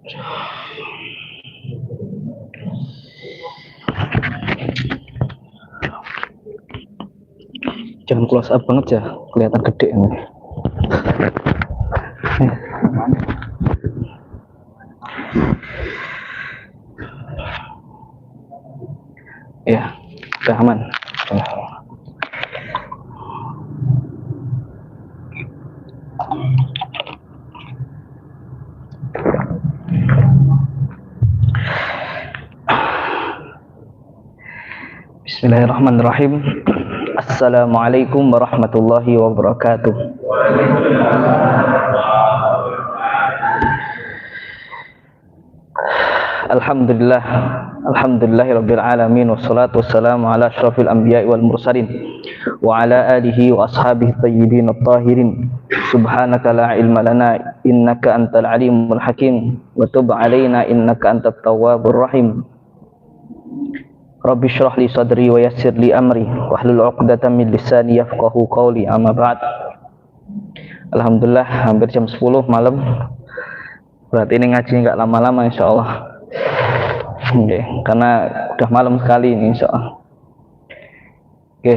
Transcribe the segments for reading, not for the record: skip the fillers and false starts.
Jangan close up banget ya, kelihatan gede ini. Ya, udah aman. Bismillahirrahmanirrahim. Assalamualaikum warahmatullahi wabarakatuh. Alhamdulillahirabbil alamin wassalatu wassalamu ala asyrafil anbiya'i wal mursalin wa ala alihi wa ashabihi thayyibin at-tahirin. Subhanaka la ilma lana innaka antal alimul hakim wa tub alaina innaka antat tawwabur rahim. Rabbi shrah li sadri wa yassir li amri wahlul 'uqdatam min lisani yafqahu qawli. Amma ba'd. Alhamdulillah hampir jam 10 malam. Berarti ini ngaji enggak lama-lama insyaallah. Oke, karena udah malam sekali ini insyaallah. Oke.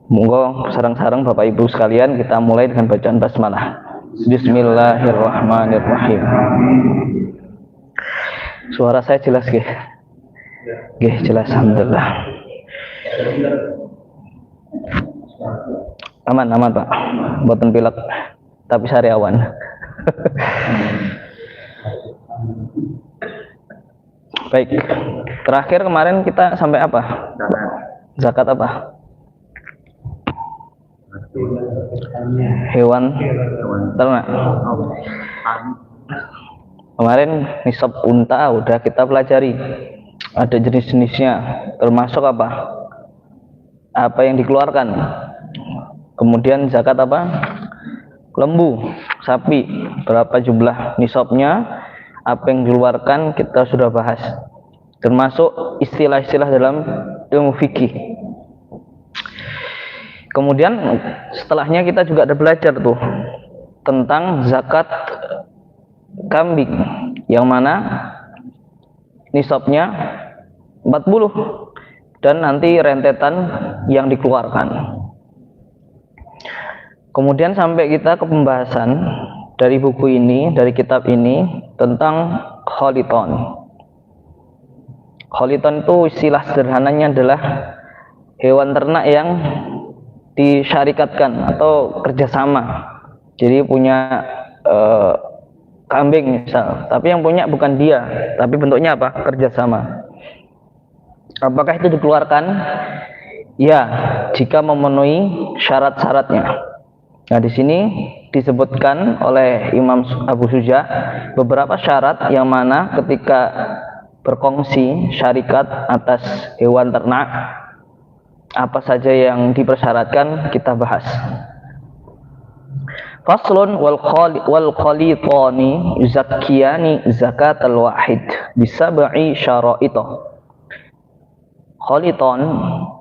Monggo sareng-sareng Bapak Ibu sekalian kita mulai dengan bacaan basmalah. Bismillahirrahmanirrahim. Suara saya jelas nggih? Nggih, jelas alhamdulillah. Aman Pak. Mboten pilek tapi sariawan. Baik. Terakhir kemarin kita sampai apa? Zakat apa? Hewan ternak. Kemarin nisab unta udah kita pelajari. Ada jenis-jenisnya, termasuk apa? Apa yang dikeluarkan. Kemudian zakat apa? Lembu, sapi, berapa jumlah nisabnya, apa yang dikeluarkan kita sudah bahas. Termasuk istilah-istilah dalam ilmu fikih. Kemudian setelahnya kita juga ada belajar tuh tentang zakat kambing, yang mana nisabnya 40 dan nanti rentetan yang dikeluarkan. Kemudian sampai kita ke pembahasan dari buku ini, dari kitab ini tentang kholiton. Kholiton itu istilah sederhananya adalah hewan ternak yang disyarikatkan atau kerjasama. Jadi punya kambing misal, tapi yang punya bukan dia, tapi bentuknya apa? Kerjasama. Apakah itu dikeluarkan? Ya, jika memenuhi syarat-syaratnya. Nah, di sini disebutkan oleh Imam Abu Suja beberapa syarat yang mana ketika berkongsi syarikat atas hewan ternak, apa saja yang dipersyaratkan kita bahas. Faslun wal khalitani yuzakkiyani zakatal wahid bisab'i syara'ita. Khaliton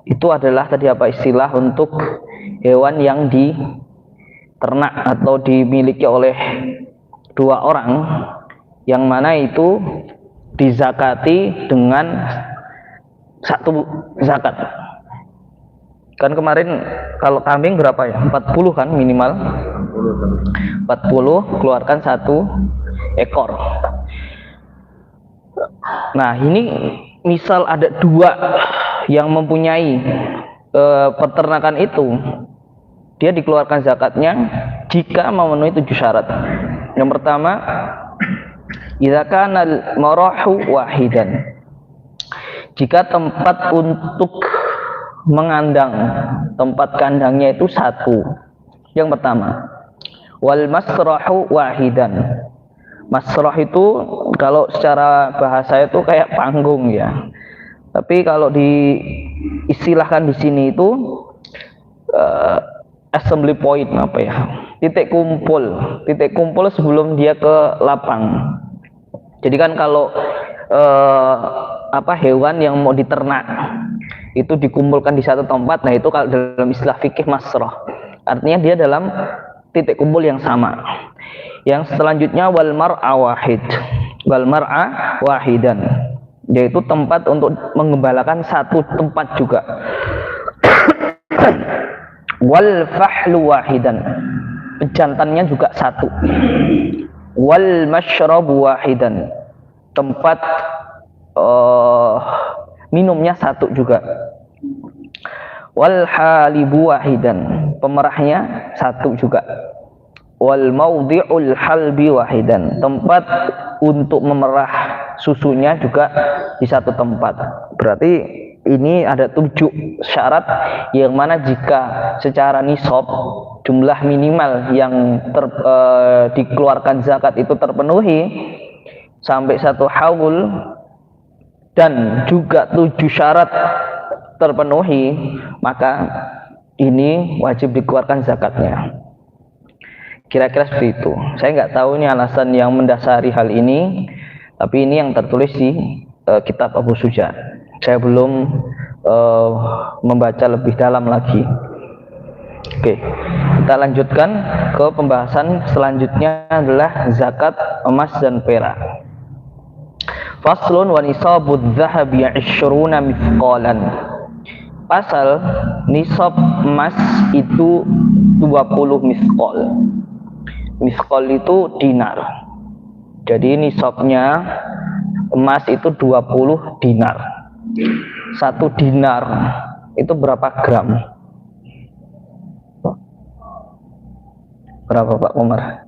itu adalah tadi apa istilah untuk hewan yang diternak atau dimiliki oleh dua orang, yang mana itu dizakati dengan satu zakat. Kan kemarin kalau kambing berapa ya? 40 kan minimal. 40 keluarkan satu ekor. Nah, ini misal ada dua yang mempunyai peternakan itu, dia dikeluarkan zakatnya jika memenuhi 7 syarat. Yang pertama, idza kana al-marahu wahidan. Jika tempat untuk mengandang, tempat kandangnya itu satu. Yang pertama, wal masrahu wahidan. Masrah itu kalau secara bahasa itu kayak panggung ya. Tapi kalau diistilahkan di sini itu assembly point apa ya? Titik kumpul sebelum dia ke lapang. Jadi kan kalau hewan yang mau diternak itu dikumpulkan di satu tempat, nah itu kalau dalam istilah fikih masrah. Artinya dia dalam titik kumpul yang sama. Yang selanjutnya wal mar'a wahid. wal mar'a wahidan, yaitu tempat untuk mengembalakan satu tempat juga. Wal fahlu wahidan, jantannya juga satu. Wal mashrabu wahidan, tempat minumnya satu juga. Wal halibu wahidan, pemerahnya satu juga. Wal maudhi'ul halbi wahidan, tempat untuk memerah susunya juga di satu tempat. Berarti ini ada 7 syarat yang mana jika secara nisab jumlah minimal yang dikeluarkan zakat itu terpenuhi sampai 1 haul dan juga 7 syarat terpenuhi, maka ini wajib dikeluarkan zakatnya. Kira-kira seperti itu. Saya nggak tahu ini alasan yang mendasari hal ini, tapi ini yang tertulis di kitab Abu Suja. Saya belum membaca lebih dalam lagi. Oke, kita lanjutkan ke pembahasan selanjutnya adalah zakat emas dan perak. Faslun wa nisabudz dzahabi 20 mithqalan. Pasal nisab emas itu 20 mithqal. Mithqal itu dinar. Jadi nisabnya emas itu 20 dinar. 1 dinar itu berapa gram? Berapa Pak Umar?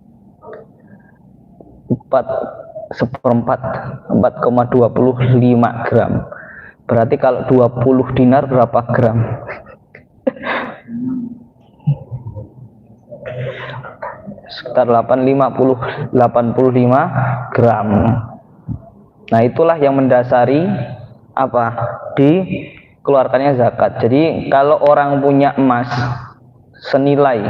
4/4 gram. Berarti kalau 20 dinar berapa gram? Sekitar 85 gram. Nah, itulah yang mendasari apa? Dikeluarkannya zakat. Jadi kalau orang punya emas senilai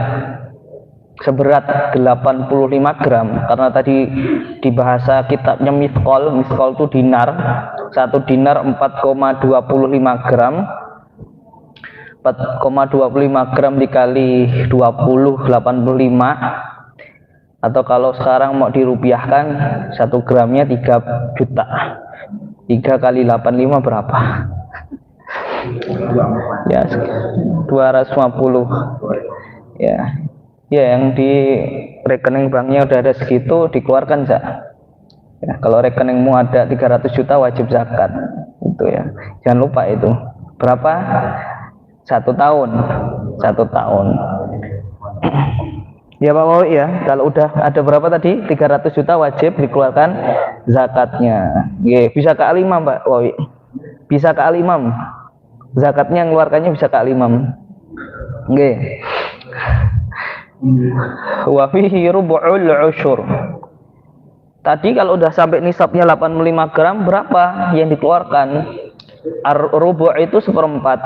seberat 85 gram, karena tadi di bahasa kitabnya mithqal itu dinar. 1 dinar 4,25 gram. 4,25 gram dikali 20, 85. Atau kalau sekarang mau dirupiahkan 1 gramnya 3 juta. 3 kali 85 berapa? Ya, 250. Ya. Ya, yang di rekening banknya udah ada segitu, dikeluarkan zakat. Ya, kalau rekeningmu ada 300 juta wajib zakat. Itu ya. Jangan lupa itu. Berapa? 1 tahun. 1 tahun. Ya Pak Wawi ya, kalau udah ada berapa tadi? 300 juta wajib dikeluarkan zakatnya. Ye, bisa ke Al-Imam Pak Wawi. Bisa ke Al-Imam. Zakatnya ngeluarkannya bisa ke Al-Imam. Nggih. Wa fihi rubu'ul usyur. Tadi kalau udah sampai nisabnya 85 gram, berapa yang dikeluarkan? Rubu' itu 1/4.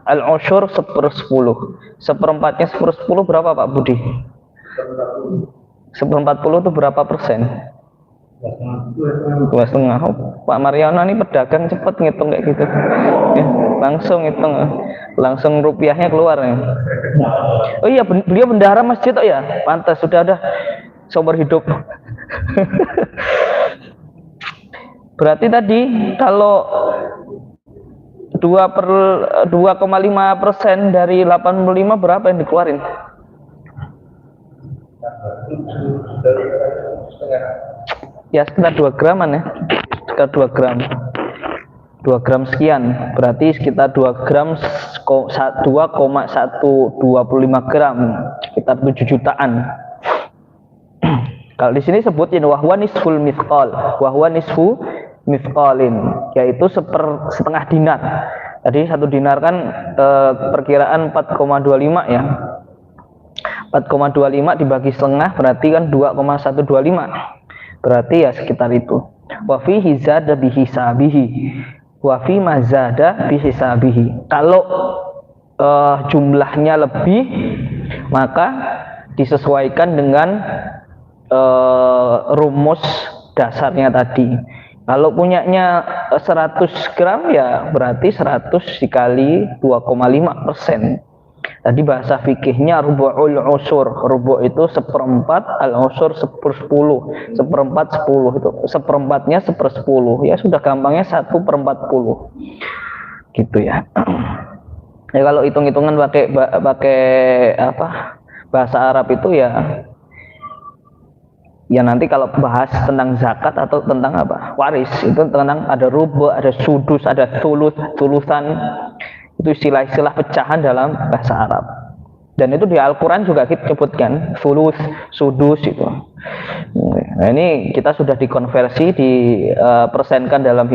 Al-usyur 1/10. 1/4-nya 1/10 berapa Pak Budi? 1/40 itu berapa persen? 2,5. Pak Mariano ini pedagang cepet ngitung kayak gitu. Ya, langsung ngitung, langsung rupiahnya keluar ya. Oh iya, beliau bendahara masjid oh ya, pantas sudah ada sumber hidup. Berarti tadi kalau 2,5% dari 85 berapa yang dikeluarin? Ya sekitar 2 graman ya, sekitar 2 gram. 2 gram sekian, berarti sekitar 2 gram 2,125 gram, sekitar 7 jutaan. Kalau di sini sebutin wahwa nisful mithqal, wahwa nisfu mithqalin, yaitu setengah dinar. Tadi 1 dinar kan perkiraan 4,25 ya. 4,25 dibagi setengah berarti kan 2,125. Berarti ya sekitar itu. Wa fihi zada bihisabihi. Wa fi ma zada bihisabihi. Kalau jumlahnya lebih, maka disesuaikan dengan rumus dasarnya tadi. Kalau punyanya 100 gram ya berarti 100 dikali 2,5%. Tadi bahasa fikihnya rubu'ul usur. Rubu' itu 1/4, al-usur 1/10. 1/4 10 itu. 1/4-nya 1/10. Ya sudah gampangnya 1/40. Gitu ya. Ya kalau hitung-hitungan pakai apa? Bahasa Arab itu ya nanti kalau bahas tentang zakat atau tentang apa? Waris, itu tentang ada rubu', ada sudus, ada tulusan. Itu istilah-istilah pecahan dalam bahasa Arab. Dan itu di Al-Quran juga kita sebutkan sulus, sudus itu. Nah, ini kita sudah dikonversi, dipersenkan dalam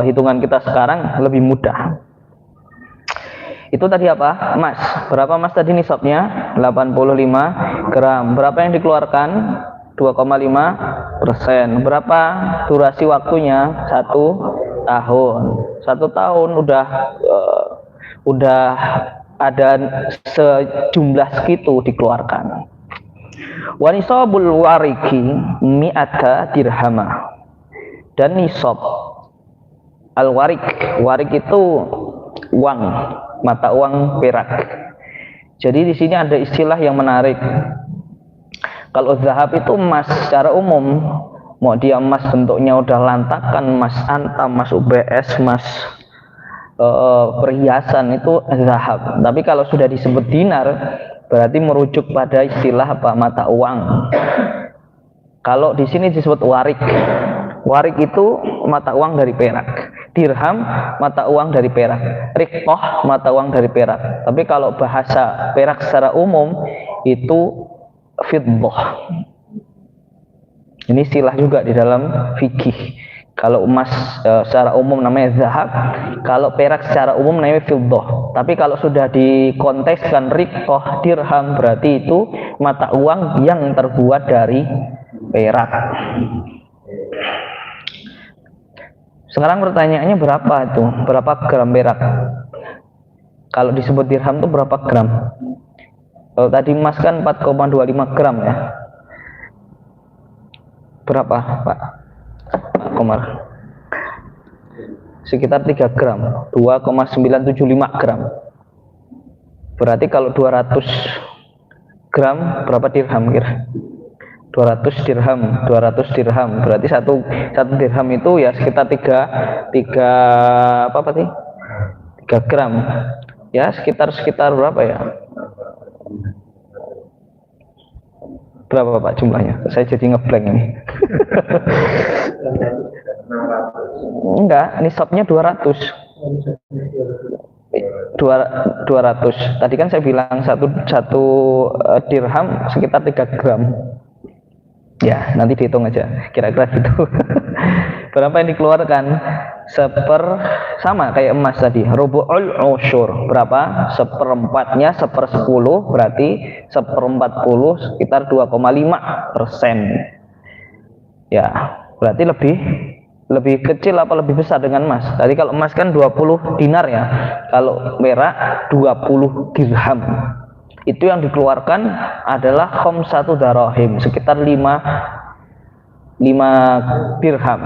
hitungan kita sekarang lebih mudah. Itu tadi apa? Emas. Berapa emas tadi nisabnya? 85 gram. Berapa yang dikeluarkan? 2,5%. Berapa durasi waktunya? 1 tahun. 1 tahun udah ada sejumlah segitu dikeluarkan. Wa nisabul wariki mi'ata dirhama. Dan nisab al-warik. Warik itu uang, mata uang perak. Jadi di sini ada istilah yang menarik. Kalau zahab itu emas secara umum, mau dia emas bentuknya udah lantakan, emas antam, emas UBS, emas perhiasan, itu zahab. Tapi kalau sudah disebut dinar, berarti merujuk pada istilah apa? Mata uang. Kalau di sini disebut warik. Warik itu mata uang dari perak. Dirham mata uang dari perak. Riqah mata uang dari perak. Tapi kalau bahasa perak secara umum itu fiddah. Ini istilah juga di dalam fikih. Kalau emas secara umum namanya zahab, kalau perak secara umum namanya fiddah. Tapi kalau sudah dikontekskan riqah, dirham, berarti itu mata uang yang terbuat dari perak. Sekarang pertanyaannya berapa itu? Berapa gram perak? Kalau disebut dirham itu berapa gram? Kalau tadi emas kan 4,25 gram ya. Berapa Pak Komar? Sekitar 3 gram, 2,975 gram. Berarti kalau 200 gram berapa dirham kira? 200 dirham. Berarti satu dirham itu ya sekitar 3 gram. Ya sekitar berapa ya? Berapa Pak jumlahnya? Saya jadi ngeblank ini. Enggak, nisabnya 200. 200. Tadi kan saya bilang satu dirham sekitar 3 gram. Ya, nanti dihitung aja, kira-kira gitu. Berapa yang dikeluarkan? Sama kayak emas tadi, rubu'ul usyur. Berapa? 1/4-nya 1/10, berarti 1/40 sekitar 2,5%. Ya, berarti lebih kecil apa lebih besar dengan emas? Tadi kalau emas kan 20 dinar ya. Kalau perak 20 dirham. Itu yang dikeluarkan adalah khamsatu darahim, sekitar 5 dirham.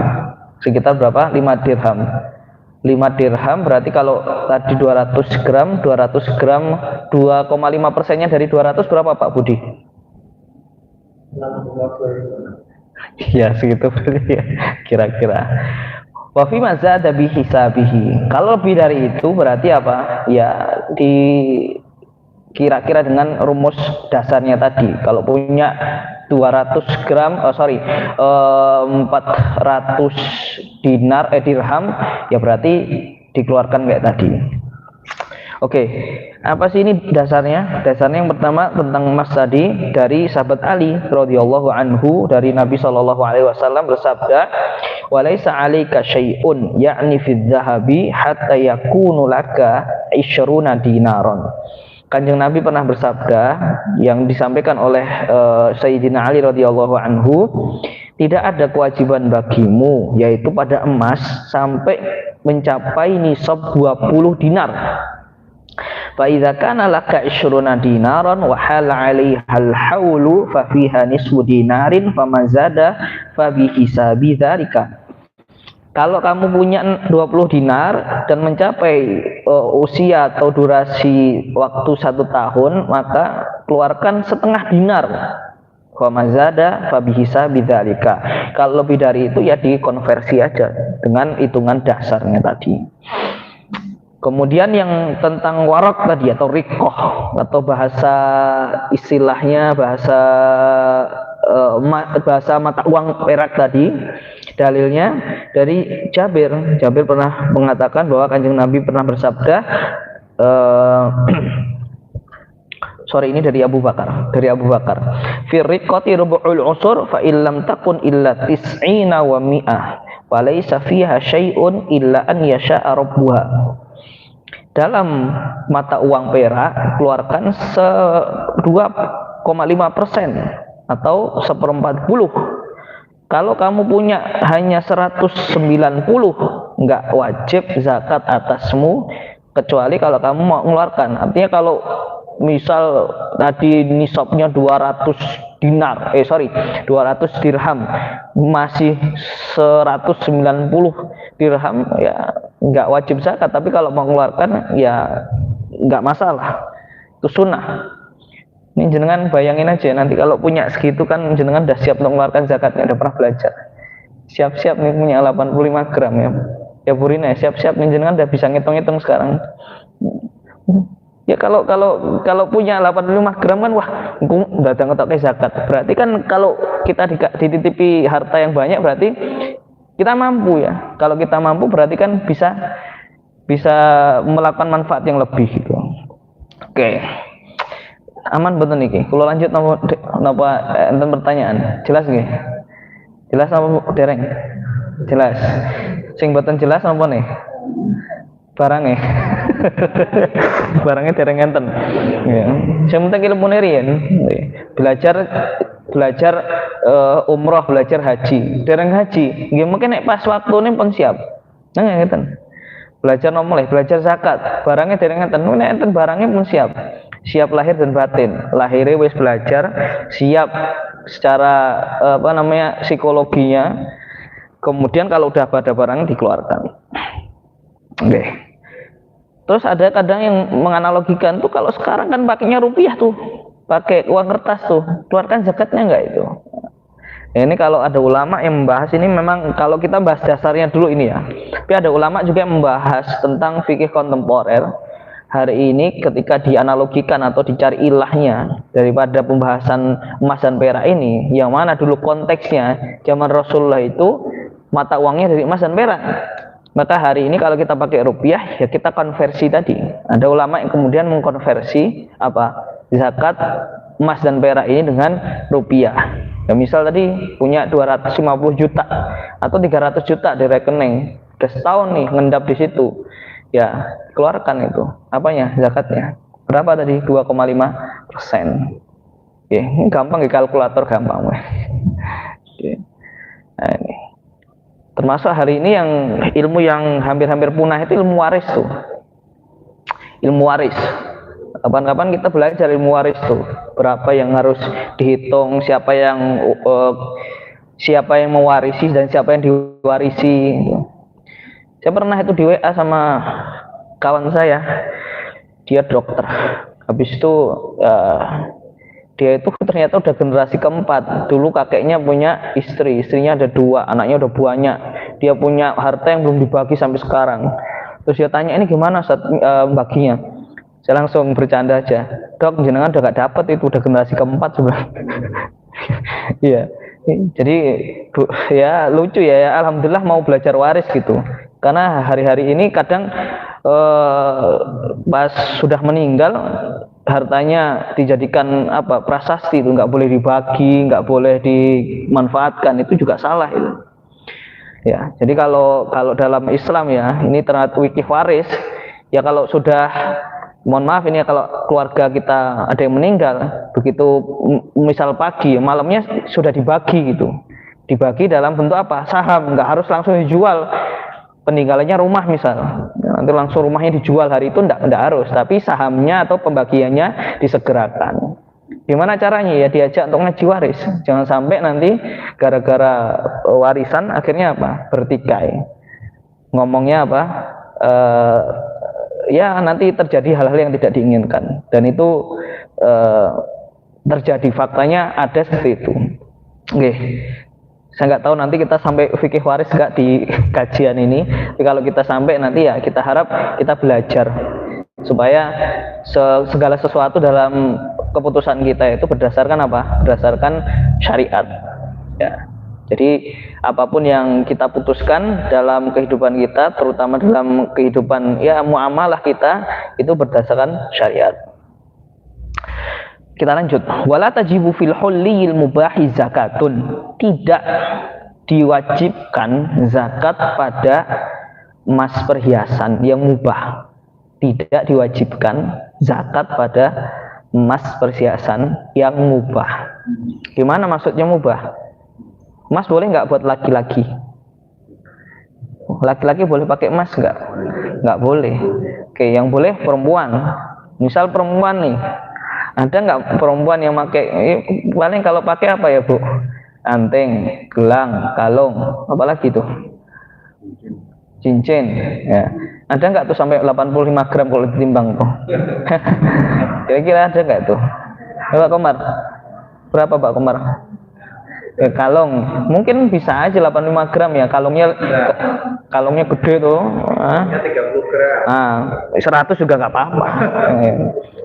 Sekitar berapa? 5 dirham. 5 dirham berarti kalau tadi 200 gram, 2,5%-nya dari 200 berapa Pak Budi? Ya segitu berarti ya, kira-kira. Wa fi ma zada bi hisabihi. Kalau lebih dari itu berarti apa? Ya kira-kira dengan rumus dasarnya tadi. Kalau punya 200 gram, 400 dirham, ya berarti dikeluarkan kayak tadi. Oke, apa sih ini dasarnya? Dasarnya yang pertama tentang emas tadi, dari sahabat Ali radhiyallahu anhu, dari Nabi sallallahu alaihi wasallam bersabda, "Walaisa 'alaika syai'un ya'ni fi dzahabi hatta yakunu laka 20 dinaron." Kanjeng Nabi pernah bersabda, yang disampaikan oleh Sayyidina Ali radhiyallahu anhu, tidak ada kewajiban bagimu yaitu pada emas sampai mencapai nisab 20 dinar. Fa idza kana laka 20 dinaran wa hal 'alaiha al-haulu fa fiha nisfu dinarin famazada fa bi hisabi dzalika. Kalau kamu punya 20 dinar dan mencapai usia atau durasi waktu 1 tahun, maka keluarkan setengah dinar. Wa mazada fabihisa bidzalika. Kalau lebih dari itu ya dikonversi aja dengan hitungan dasarnya tadi. Kemudian yang tentang warak tadi atau rikoh atau bahasa istilahnya bahasa mata uang perak tadi, dalilnya dari Jabir. Jabir pernah mengatakan bahwa Kanjeng Nabi pernah bersabda, sorry ini dari Abu Bakar. Fi riqati rubu'ul usur fa illam takun illa tis'ina wa mi'ah wa laysa fiha syai'un illa an yasha'a rabbuha. Dalam mata uang perak keluarkan 2,5% atau 1/40. Kalau kamu punya hanya 190, nggak wajib zakat atasmu kecuali kalau kamu mau mengeluarkan. Artinya kalau misal tadi nisabnya 200 dirham, masih 190 dirham ya nggak wajib zakat. Tapi kalau mau mengeluarkan ya nggak masalah, itu sunnah. Ini jenengan bayangin aja, nanti kalau punya segitu kan jenengan udah siap untuk mengeluarkan zakatnya, udah pernah belajar. Siap-siap nih punya 85 gram ya Burina, siap-siap nih jenengan udah bisa ngitung-ngitung sekarang. Ya kalau punya 85 gram kan wah udah ngetok zakat. Berarti kan kalau kita dititipi harta yang banyak berarti kita mampu ya. Kalau kita mampu berarti kan bisa melakukan manfaat yang lebih gitu. Oke. Aman betul niki. Kalau lanjut napa enten pertanyaan? Jelas nggih? Jelas apa dereng? Jelas. Sing boten jelas napa nih? Barangnya. Barangnya dereng enten. Ya. Sing penting ilmune riyen. Belajar umroh, belajar haji. Dereng haji. Nggih mungkin nek pas waktune pun siap. Nang ngeten. Belajar nomoleh, belajar zakat. Barangnya dereng enten. Nek enten barangnya pun siap. Siap lahir dan batin. Lahirnya wis belajar, siap secara psikologinya. Kemudian kalau udah pada barangnya dikeluarkan. Oke. Terus ada kadang yang menganalogikan tuh kalau sekarang kan pakainya rupiah tuh, pakai uang kertas tuh, keluarkan zakatnya enggak itu? Ini kalau ada ulama yang membahas ini, memang kalau kita bahas dasarnya dulu ini ya. Tapi ada ulama juga yang membahas tentang fikih kontemporer. Hari ini ketika dianalogikan atau dicari ilahnya daripada pembahasan emas dan perak ini, yang mana dulu konteksnya zaman Rasulullah itu mata uangnya dari emas dan perak. Maka hari ini kalau kita pakai rupiah ya kita konversi tadi. Ada ulama yang kemudian mengkonversi zakat emas dan perak ini dengan rupiah. Ya misal tadi punya 250 juta atau 300 juta di rekening, udah setahun nih ngendap di situ. Ya keluarkan itu zakatnya berapa tadi? 2,5%. Ini gampang di kalkulator, gampang. Nah, ini termasuk hari ini yang ilmu yang hampir punah itu ilmu waris tuh. Ilmu waris. Kapan-kapan kita belajar ilmu waris tuh. Berapa yang harus dihitung, siapa yang mewarisi dan siapa yang diwarisi. Saya pernah itu di WA sama kawan saya, dia dokter. Habis itu dia itu ternyata udah generasi keempat. Dulu kakeknya punya istrinya ada 2, anaknya udah banyak. Dia punya harta yang belum dibagi sampai sekarang. Terus dia tanya, ini gimana saat baginya? Saya langsung bercanda aja, dok jenengan udah gak dapet, itu udah generasi keempat sebenarnya. Iya. Jadi ya lucu ya, alhamdulillah mau belajar waris gitu. Karena hari-hari ini kadang pas sudah meninggal hartanya dijadikan prasasti, itu nggak boleh dibagi, nggak boleh dimanfaatkan, itu juga salah itu. Ya, jadi kalau dalam Islam ya, ini terkait fikih waris ya, kalau sudah mohon maaf ini ya, kalau keluarga kita ada yang meninggal, begitu misal pagi, malamnya sudah dibagi gitu. Dibagi dalam bentuk saham, nggak harus langsung dijual. Peninggalannya rumah misal, nanti langsung rumahnya dijual hari itu, enggak harus, tapi sahamnya atau pembagiannya disegerakan. Gimana caranya? Ya diajak untuk ngaji waris. Jangan sampai nanti gara-gara warisan akhirnya bertikai. ngomongnya apa? Ya nanti terjadi hal-hal yang tidak diinginkan, dan itu terjadi, faktanya ada seperti itu. Oke. Saya nggak tahu nanti kita sampai fikih waris nggak di kajian ini. Tapi kalau kita sampai nanti ya kita harap kita belajar supaya segala sesuatu dalam keputusan kita itu berdasarkan apa? Berdasarkan syariat. Ya. Jadi apapun yang kita putuskan dalam kehidupan kita, terutama dalam kehidupan ya muamalah kita, itu berdasarkan syariat. Kita lanjut. Wala tajibu fil hullil mubahi zakatun. Tidak diwajibkan zakat pada emas perhiasan yang mubah. Tidak diwajibkan zakat pada emas perhiasan yang mubah. Gimana maksudnya mubah? Emas boleh nggak buat laki-laki? Laki-laki boleh pakai emas nggak? Nggak boleh. Oke, yang boleh perempuan. Misal perempuan nih, ada nggak perempuan yang pakai, paling kalau pakai apa ya Bu? Anting, gelang, kalung, apalagi tuh? Cincin. Ya. Ada nggak tuh sampai 85 gram kalau ditimbang tuh? Kira-kira ada nggak tuh? Pak Komar, berapa Pak Komar? Kalung, mungkin bisa aja 85 gram ya, kalungnya gede tuh. 30 gram. 100 juga nggak apa-apa.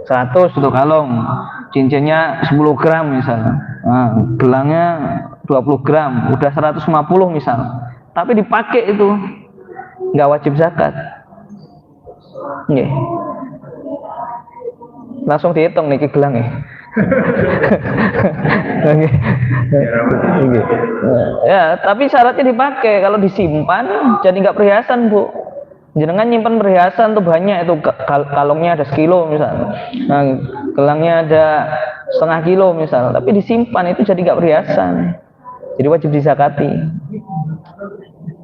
100 tuh kalung, cincinnya 10 gram misalnya, gelangnya 20 gram, udah 150 misal. Tapi dipakai itu nggak wajib zakat. Nggih. Langsung dihitung nih gelangnya. Ya, tapi syaratnya dipakai. Kalau disimpan jadi nggak perhiasan Bu. Jenengan nyimpan perhiasan tuh banyak, itu kalungnya ada sekilo misal, gelangnya ada setengah kilo misal, tapi disimpan itu jadi nggak perhiasan, jadi wajib dizakati.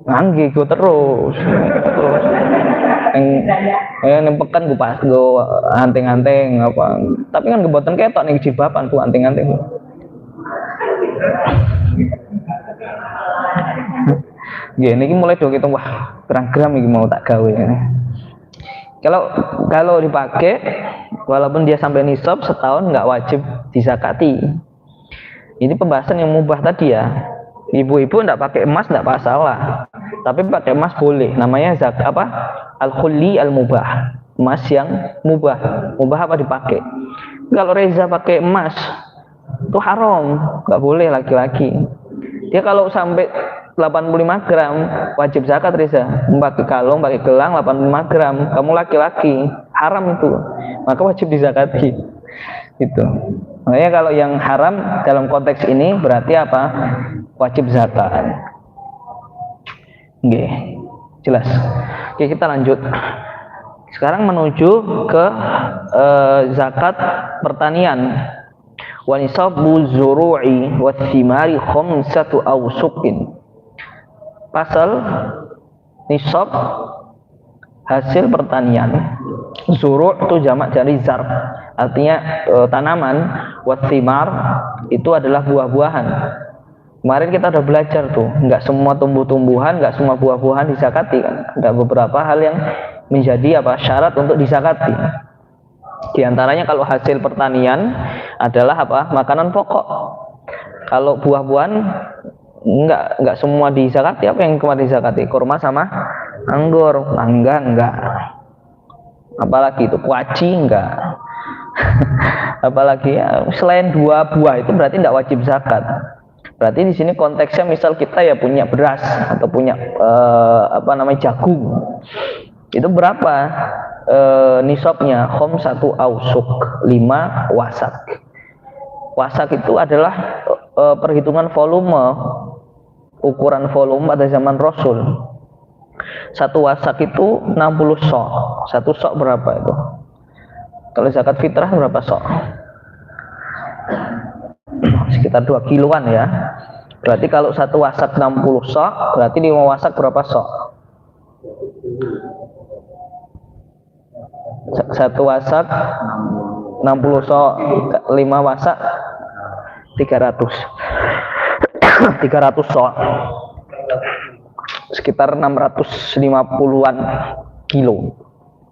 Nggih go terus. Yang pekan gue pas gue anting-anting apa, tapi kan kebuatan ketok nih jibapan tuh anting-anting. Gini mulai dong kita, wah gram-gram ini mau tak gawe. Kalau dipakai, walaupun dia sampai nisab setahun nggak wajib dizakati. Ini pembahasan yang mubah tadi ya. Ibu-ibu nggak pakai emas nggak masalah, tapi pakai emas boleh. Namanya zakat apa? Al-khulli al-mubah, emas yang mubah. Mubah apa dipakai? Kalau Reza pakai emas itu haram, nggak boleh laki-laki. Dia kalau sampai 85 gram wajib zakat Reza. Pakai kalung, pakai gelang 85 gram, kamu laki-laki, haram itu, maka wajib dizakati. Gitu. Makanya kalau yang haram dalam konteks ini berarti apa? Wajib zakat. Oke, jelas. Oke, kita lanjut. Sekarang menuju ke zakat pertanian. Wa nisabu zuru'i wa thimari khamsatu awsuqin. Pasal nisab hasil pertanian. Zuru' itu jamak dari zar, artinya tanaman. Wa thimar itu adalah buah-buahan. Kemarin kita udah belajar tuh, nggak semua tumbuh-tumbuhan, nggak semua buah-buahan disakati kan. Ada beberapa hal yang menjadi apa syarat untuk disakati. Di antaranya kalau hasil pertanian adalah apa? Makanan pokok. Kalau buah-buahan enggak semua disakati. Apa yang kemarin disakati? Kurma sama anggur, mangga enggak. Apalagi itu kuaci enggak. Apalagi ya, selain dua buah itu berarti enggak wajib zakat. Berarti di sini konteksnya misal kita ya punya beras atau punya jagung. Itu berapa nisabnya? Khamsatu awsuq, 5 wasak. Wasak itu adalah perhitungan volume, ukuran volume pada zaman Rasul. Satu wasak itu 60 sok. Satu sok berapa itu? Kalau zakat fitrah berapa sok? Sekitar 2 kiloan ya. Berarti kalau satu wasak 60 sok, berarti 5 wasak berapa sok? Satu wasak 60 sok, 5 wasak 300 sok. sekitar 650-an kilo.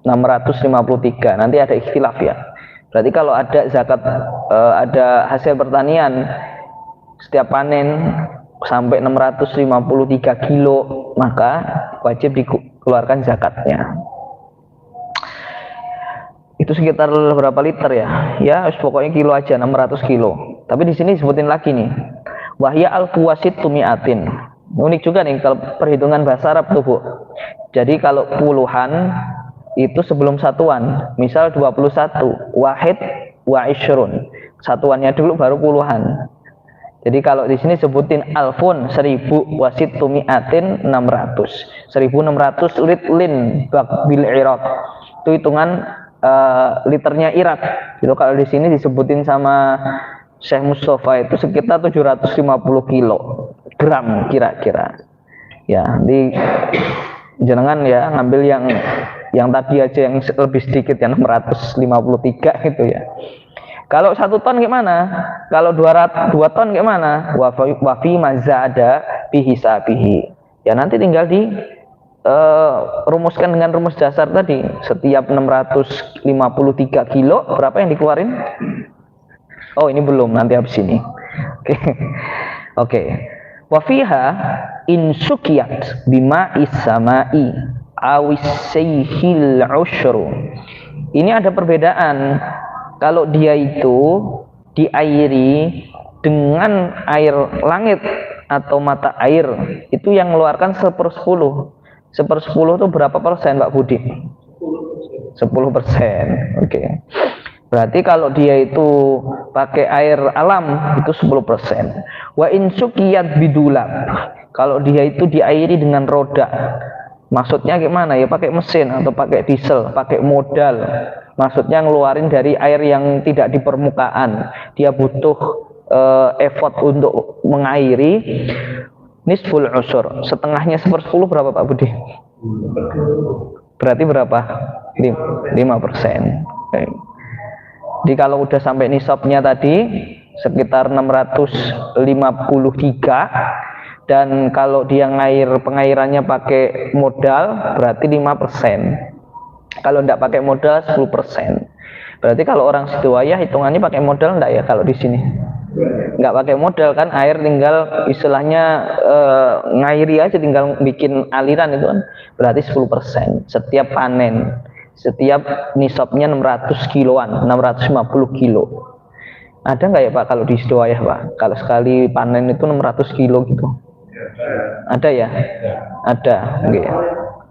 653. Nanti ada ikhtilaf ya. Berarti kalau ada zakat ada hasil pertanian setiap panen sampai 653 kilo, maka wajib dikeluarkan zakatnya. Itu sekitar berapa liter ya? Ya, pokoknya kilo aja, 600 kilo. Tapi di sini sebutin lagi nih. Wahya al-fuwasit tumiatin. Unik juga nih kalau perhitungan bahasa Arab tuh, Bu. Jadi kalau puluhan itu sebelum satuan. Misal 21, wahid wa isyrun. Satuannya dulu baru puluhan. Jadi kalau di sini sebutin alfun 1000 wasit tumiatin 600. 1600 litlin bak bil Irak. Itu hitungan liternya Irak. Itu kalau di sini disebutin sama Syekh Mustafa itu sekitar 750 kilogram kira-kira. Ya, di jenengan ya ngambil yang tadi aja yang lebih sedikit ya 653 gitu ya. Kalau 1 ton gimana? Kalau 2 ton gimana? Wafi mazada bihisabihi. Ya nanti tinggal di rumuskan dengan rumus dasar tadi. Setiap 653 kilo berapa yang dikeluarin? Oh ini belum, nanti habis ini. Oke. Oke. Wafiha insukiyat bima issamai awis sayhil usyru. Ini ada perbedaan. Kalau dia itu diairi dengan air langit atau mata air, itu yang mengeluarkan 1/10. 1/10 itu berapa persen, Pak Budi? 10%. Oke. Berarti kalau dia itu pakai air alam itu 10%. Wa in sukiyat bidulab. Kalau dia itu diairi dengan roda. Maksudnya gimana ya? Pakai mesin atau pakai diesel, pakai modal. Maksudnya ngeluarin dari air yang tidak di permukaan. Dia butuh effort untuk mengairi. Nisful usur. Setengahnya 1/10 berapa Pak Budi? Berarti berapa? 5%. Okay. Jadi kalau udah sampai nisabnya tadi sekitar 653, dan kalau dia pengairannya pakai modal berarti 5%. Kalau enggak pakai modal 10%. Berarti kalau orang Sidowayah hitungannya pakai modal enggak ya kalau di sini? Enggak pakai modal kan, air tinggal istilahnya ngairi aja, tinggal bikin aliran itu kan. Berarti 10% setiap panen. Setiap nisabnya 600 kiloan, 650 kilo. Ada nggak ya Pak kalau di Sidowayah Pak? Kalau sekali panen itu 600 kilo gitu? Ada ya? Ada. Okay.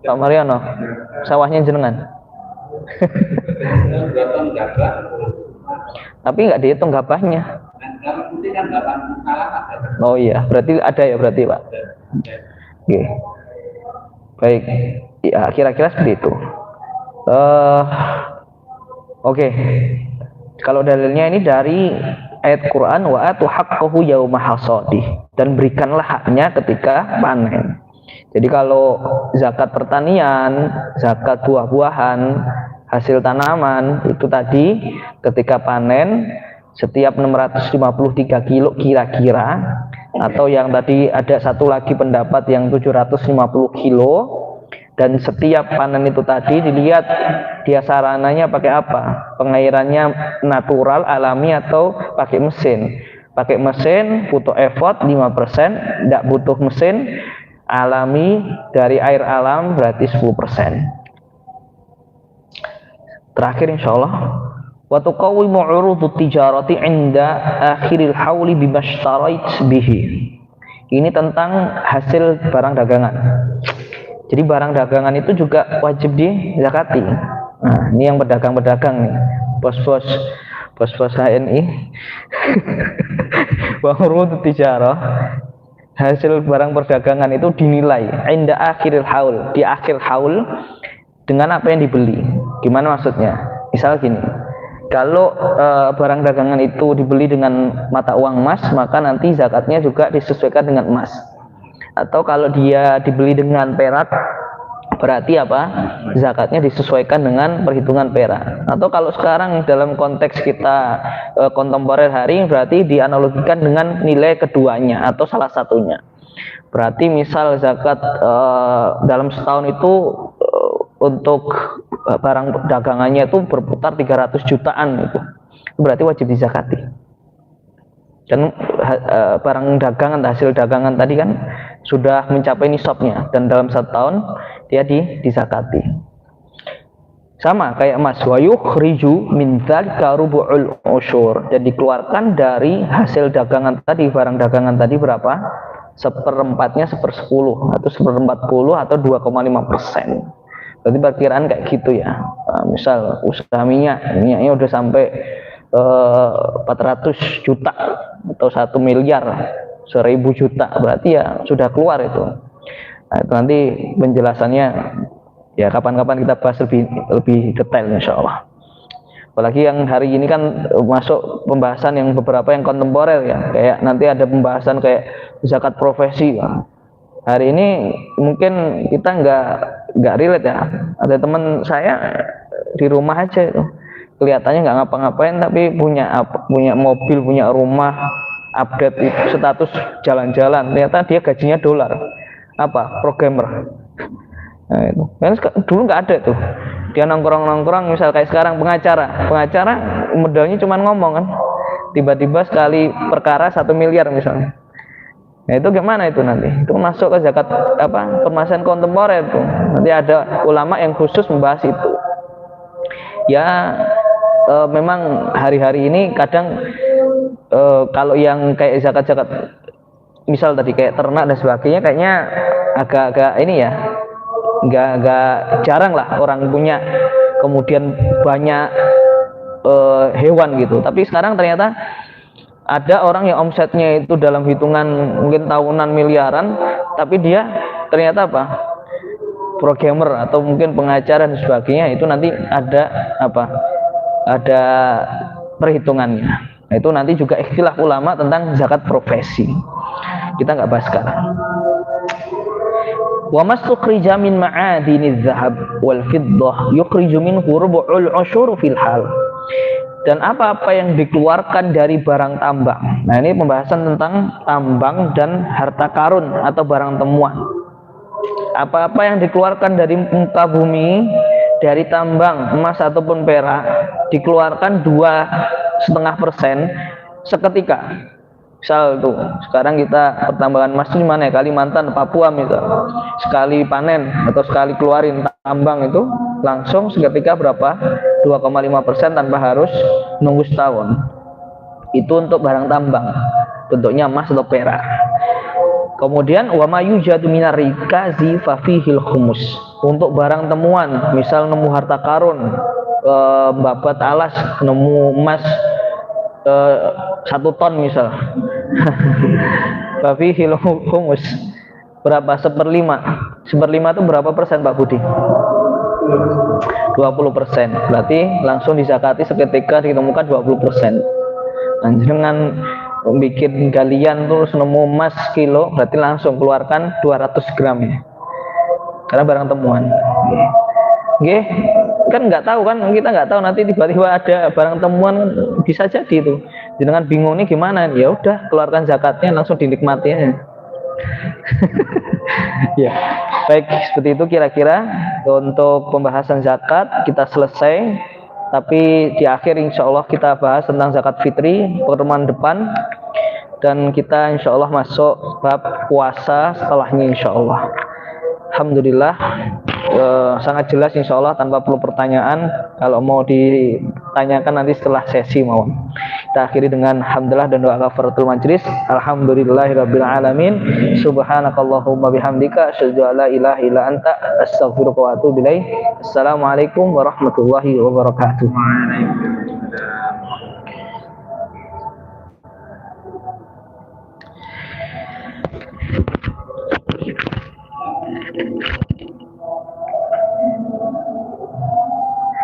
Pak Mariano, sawahnya jenengan? Tapi nggak dihitung gabahnya. Oh iya, berarti ada ya berarti Pak? Okay. Baik, ya kira-kira seperti itu. Oke. Kalau dalilnya ini dari ayat Quran, wa atu haqqahu yauma hasadih, dan berikanlah haknya ketika panen. Jadi kalau zakat pertanian, zakat buah-buahan, hasil tanaman itu tadi ketika panen setiap 653 kilo kira-kira, atau yang tadi ada satu lagi pendapat yang 750 kilo. Dan setiap panen itu tadi dilihat dia sarananya pakai apa, pengairannya natural, alami atau pakai mesin. Pakai mesin butuh effort 5%, tidak butuh mesin alami dari air alam berarti 10%. Terakhir insyaallah, wa tuqawwimu 'urudut tijarati 'inda akhiril hauli bimashtarait bihi. Ini tentang hasil barang dagangan. Jadi barang dagangan itu juga wajib dizakati. Nah, ini yang pedagang-pedagang nih, bos-bos HNI. Wa 'urudut tijarah, hasil barang perdagangan itu dinilai inda akhiril haul, di akhir haul, dengan apa yang dibeli. Gimana maksudnya? Misal gini, kalau barang dagangan itu dibeli dengan mata uang emas, maka nanti zakatnya juga disesuaikan dengan emas. Atau kalau dia dibeli dengan perak, berarti apa? Zakatnya disesuaikan dengan perhitungan perak. Atau kalau sekarang dalam konteks kita kontemporer hari, berarti dianalogikan dengan nilai keduanya atau salah satunya. Berarti misal zakat dalam setahun itu untuk barang dagangannya itu berputar 300 jutaan itu berarti wajib dizakati. Dan barang dagangan, hasil dagangan tadi kan sudah mencapai nisabnya dan dalam 1 tahun dia dizakati. Sama kayak emas, wa yukhriju min dzalika rubu'ul usyur, dan dikeluarkan dari hasil dagangan tadi, barang dagangan tadi berapa? 1/4-nya 1/10 atau 1/40 atau 2,5%. Berarti perkiraan kayak gitu ya. Misal usaha minyaknya udah sampai 400 juta atau 1 miliar 1.000 juta, berarti ya sudah keluar itu. Nah, itu nanti penjelasannya ya kapan-kapan kita bahas lebih detail insyaallah. Apalagi yang hari ini kan masuk pembahasan yang beberapa yang kontemporer ya, kayak nanti ada pembahasan kayak zakat profesi. Hari ini mungkin kita nggak relate ya. Ada teman saya di rumah aja itu kelihatannya nggak ngapa-ngapain tapi punya mobil, punya rumah, update itu status jalan-jalan, ternyata dia gajinya dolar, apa programmer. Nah, itu kan dulu nggak ada tuh, dia nongkrong misal kayak sekarang pengacara modalnya cuma ngomong kan, tiba-tiba sekali perkara 1 miliar misalnya. Nah itu gimana itu nanti? Itu masuk ke zakat permasalahan kontemporer tuh. Nanti ada ulama yang khusus membahas itu. Ya memang hari-hari ini kadang kalau yang kayak zakat misal tadi kayak ternak dan sebagainya kayaknya agak-agak ini ya, agak jarang lah orang punya kemudian banyak hewan gitu. Tapi sekarang ternyata ada orang yang omsetnya itu dalam hitungan mungkin tahunan miliaran, tapi dia ternyata programmer atau mungkin pengacara dan sebagainya, itu nanti ada perhitungannya. Nah, itu nanti juga ikhtilaf ulama tentang zakat profesi. Kita nggak bahas sekarang. Wa mastukhrija min ma'adiniz zahab wal fiddah yukhriju minhu rubu'ul usyur fil hal. Dan apa-apa yang dikeluarkan dari barang tambang. Nah, ini pembahasan tentang tambang dan harta karun atau barang temuan. Apa-apa yang dikeluarkan dari muka bumi, dari tambang, emas ataupun perak, dikeluarkan 2,5% seketika. Misal tuh, sekarang kita pertambangan emas di mana ya? Kalimantan, Papua misal. Sekali panen atau sekali keluarin tambang itu langsung seketika berapa? 2,5% tanpa harus nunggu setahun. Itu untuk barang tambang, bentuknya emas atau perak. Kemudian wa ma yujadu minar rikazi fa fihil khumus. Untuk barang temuan, misal nemu harta karun, babat alas, nemu emas 1 ton misal. Fa fihil khumus. Berapa? 1/5. 1/5 itu berapa persen Pak Budi? 20%. Berarti langsung dizakati seketika ditemukan 20%. Nah, dengan bikin galian terus nemu emas kilo, berarti langsung keluarkan 200 gram ya. Karena barang temuan. Nggih, kan nggak tahu kan, kita nggak tahu nanti tiba-tiba ada barang temuan, bisa jadi itu. Dengan bingung nih gimana? Ya udah, keluarkan zakatnya langsung dinikmati aja. Ya, baik, seperti itu kira-kira untuk pembahasan zakat kita selesai. Tapi di akhir insya Allah kita bahas tentang zakat fitri pertemuan depan, dan kita insya Allah masuk bab puasa setelahnya insya Allah. Alhamdulillah sangat jelas insya Allah tanpa perlu pertanyaan. Kalau mau ditanyakan nanti setelah sesi mau. Kita akhiri dengan alhamdulillah dan doa kafaratul majlis. Alhamdulillahirabbil alamin. Subhanakallahumma bihamdika asyhadu an la ilaha illa anta astaghfiruka wa atubu ilaik. Assalamualaikum warahmatullahi wabarakatuh. Waalaikumsalam.